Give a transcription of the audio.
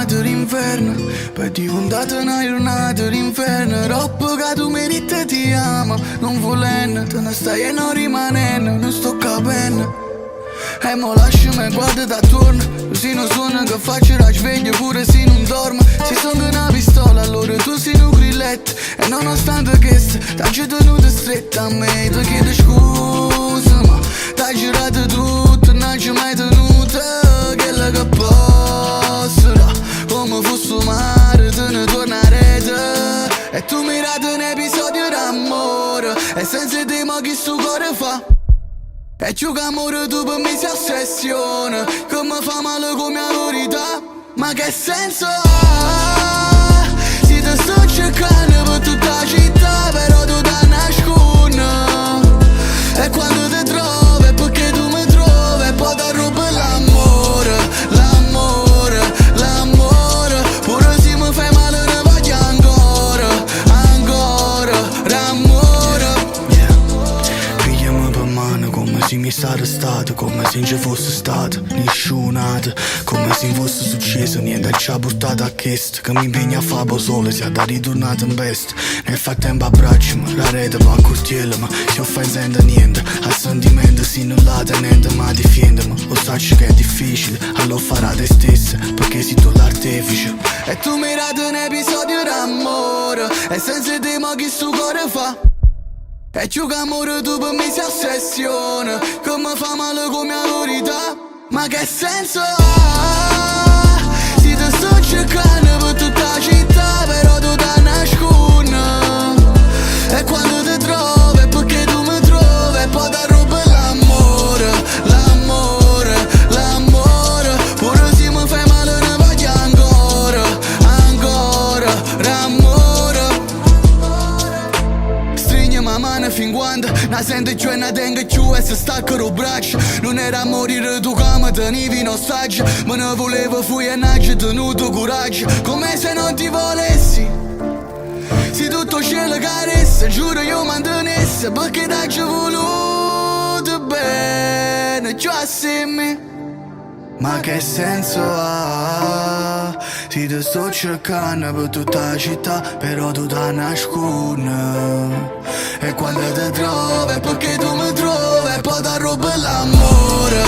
giornata d'inverno, poi diventata una giornata d'inferno. Troppo che tu meriti ti amo, non volendo, te ne stai e non rimanendo, non sto capendo. E mo lasciami guarda da attorno, così non suona che faccio la sveglia pure se non dormo. Se sono una pistola allora tu sei un grilletto, e nonostante questo t'hai tenuto stretta a me. Ti chiedo scusa ma t'hai girato tutto, non ci mai tenuto quella che posso, come fosse mare te ne tornerete. E tu mirate un episodio d'amore, e senza te ma chi sto cuore fa. E ciò che amore tu per me si ossessiona, che mi fa male come la verità. Ma che senso ha? Se ti sto cercando per tutta la città, però tu ti nascondi. E quando ti trovi è perché tu mi trovi, e poi ti rubo l'amore, l'amore, l'amore. Pure se mi fai male ne voglio ancora, ancora, l'amore. Pigliami per mano come se mi sta arrestato, come se non ci fosse stato nessunato, come se non fosse successo niente, ci ha portato a questo, che mi impegna a fare solo, si è da ritornato in veste. Nel frattempo abbracciami, la rete va a curtiello, ma si offensendo niente, al sentimento si nulla tenente, ma difendimi, lo sacci che è difficile, allora farà te stessa, perché sei tu l'artefice. E tu mi rati un episodio d'amore, e senza te ma chi sto cuore fa. E ciò che amore tu per me si ossessiona, che mi fa male come la verità. Ma che senso ha? Se ti sto cercando per tutta la città, però tu ti nascondi. E quando ti trovi è perché tu mi trovi, e poi ti rubo l'amore, l'amore, l'amore. Pure se mi fai male ne voglio ancora, ancora, l'amore. Stringi la mano fin quando la sento giù e la tengo giù e si stacca lo braccio. Non era a morire tu che mi tenevi in ostaggio, ma ne volevo fuori e non ci tenuto coraggio. Come se non ti volessi, se tutto cielo caressa, giuro io mantenesse, perché t'hai voluto bene, già assieme. Ma che senso ha? Se ti sto cercando per tutta la città, però tu ti nascondi. E quando ti trovi è perché tu mi trovi, e poi ti rubo l'amore,